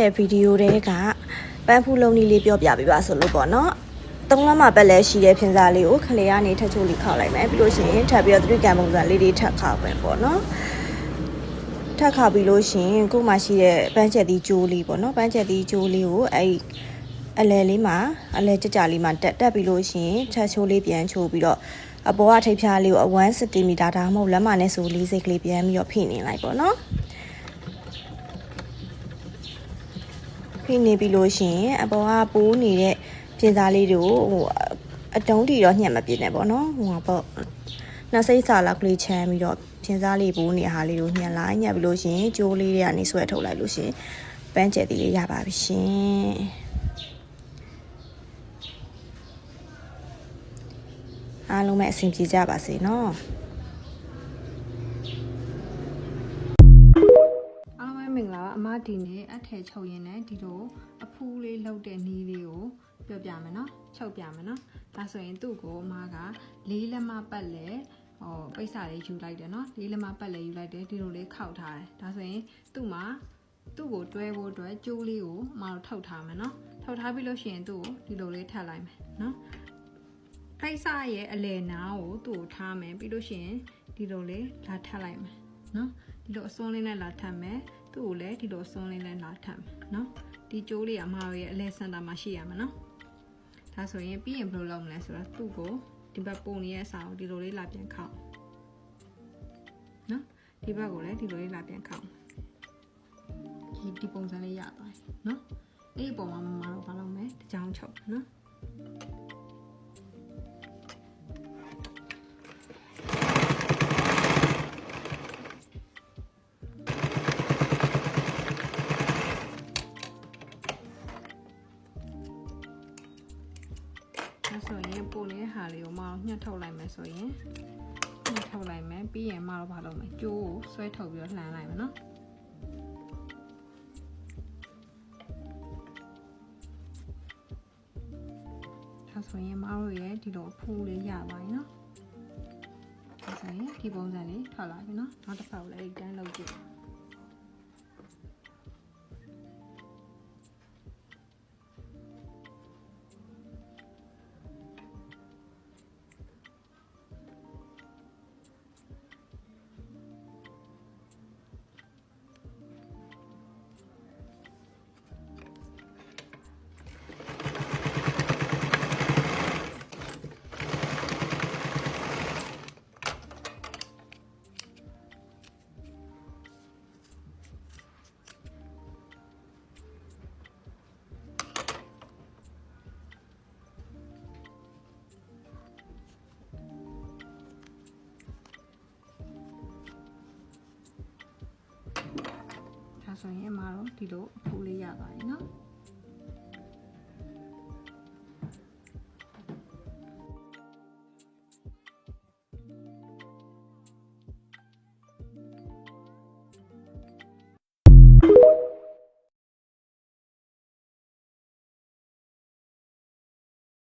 ရဲ့ဗီဒီယိုတွေကပန်းဖူးလုံးလေးပြောပြပေးပါဆိုလို့ပေါ့နော်သုံးလမှပတ်လဲရှိတဲ့ဖြင်းစားလေးကိုခလေကနေထက်ချိုးလေးခောက်လိုက်မယ်ပြီးလို့ရှိရင်ထပ်ပြီးတော့သတိကံပုံစံလေးတွေထပ်ခောက်ပဲပေါ့နော်ထပ်ခောက်ပြီးလို့ရှိရင်ကို့မှာရှိတဲ့ပန်းချက်သီးကျိုးလေးပေါ့နော်ပန်းချက်သီးကျိုးလေးကိုအလဲလေးမှာအလဲကြကြလေးမှာတက်ပြီးလို့ရှိရင်ထပ်ချိုးလေးပြန်ချိုးပြီးတော့အပေါ်ကထိပ်ဖြားလေးကို1 cm ဒါမှမဟုတ်လက်မနဲ့ဆို40ကလေးပြန်ပြီးတော့ဖိနေလိုက်ပေါ့နော်ဖိနေပြီးလို့ရှိရင်အပေါ်ကပိုးနေတဲ့ဖြင်းစားလေးတွေကိုအတုံးတီတော့ညှက်မပြစ်နဲ့ပေါ့နော်ပေါ့နှစ်စိတ်စာလောက်ကလေးချမ်းပြီးတော့ဖြင်းစားလေးပိုးနေဟာလေးကိုညှက်လိုက်ညှက်ပြီးလို့ရှိရင်ကျိုးလေးတွေကနေဆွဲထုတ်လိုက်လို့ရှိရင်ပန်းကျက်သီးလေးရပါပြီရှင်အားလုံးပဲအဆင်ပြေကြပါစေနော်အားလုံးပဲမင်္ဂလာပါအမဒီနေ့အထည်ချုပ်ရင်းနဲ့ဒီလိုအဖူးလေးလှုပ်တဲ့နီးလေးကိုပြောပြမယ်နော်ချုပ်ပြမယ်နော်ဒါဆိုရင်သူ့ကိုအမကလေးလက်မပတ်လဲပိတ်စာလေးယူလိုက်တယ်နော်လေးလက်မပတ်လဲယူလိုက်တယ်ဒီလိုလေးခောက်ထားတယ်ဒါဆိုရင်သူ့ကိုတွဲဖို့အတွက်ကျိုးလေးကိုအမတို့ထုတ်ထားမယ်နော်ထုတ်ထားပြီးလို့ရှိရင်သူ့ကိုဒီလိုလေးထပ်လိုက်မယ်နော်ပိတ်စာရဲ့အလယ်နားကိုသူ့ကိုထားမယ်ပြီးလို့ရှိရင်ဒီလိုလေးလာထပ်လိုက်မယ်နော်ဒီလိုအစွန်းလေးနဲ့လာထပ်မယ်သူ့ကိုလည်းဒီလိုအစွန်းလေးနဲ့လာထပ်မယ်နော်ဒီကျိုးလေးကအမတို့ရဲ့အလယ်စင်တာမှာရှိရမှာနော်ဒါဆိုရင်ပြီးရင်ဘယ်လိုလုပ်မလဲဆိုတော့သူ့ကိုဒီဘက်ပုံနေရဲ့အစားကိုဒီလိုလေးလာပြန်ခောက်နော်ဒီဘက်ကိုလည်းဒီလိုလေးလာပြန်ခောက်ဒီပုံစံလေးရသွားပြီနော်အဲ့ဒီပုံမှာမမတို့ဘာလုပ်မလဲတကြောင်ချုပ်နော်ဆိုရင်ပုံလေးဟာလေးကိုမအောင်ညှက်ထုတ်လိုက်မယ်ဆိုရင်ညှက်ထုတ်လိုက်မယ်ပြီးရင်မတော့ဘာလုပ်မလဲကျိုးကိုဆွဲထုတ်ပြီးတော့လှန်လိုက်မယ်နော်ဒါဆိုရင်မတို့ရဲ့ဒီလိုအဖူးလေးရပါပြီနော်ဒါဆိုရင်ဒီပုံစံလေးထွက်လာပြီနော်နောက်တစ်ဖက်ကိုလည်းတန်းလုပ်ကြည့်ဆိုရင်အမတို့ဒီလိုအဖူးလေးရပါတယ်နော်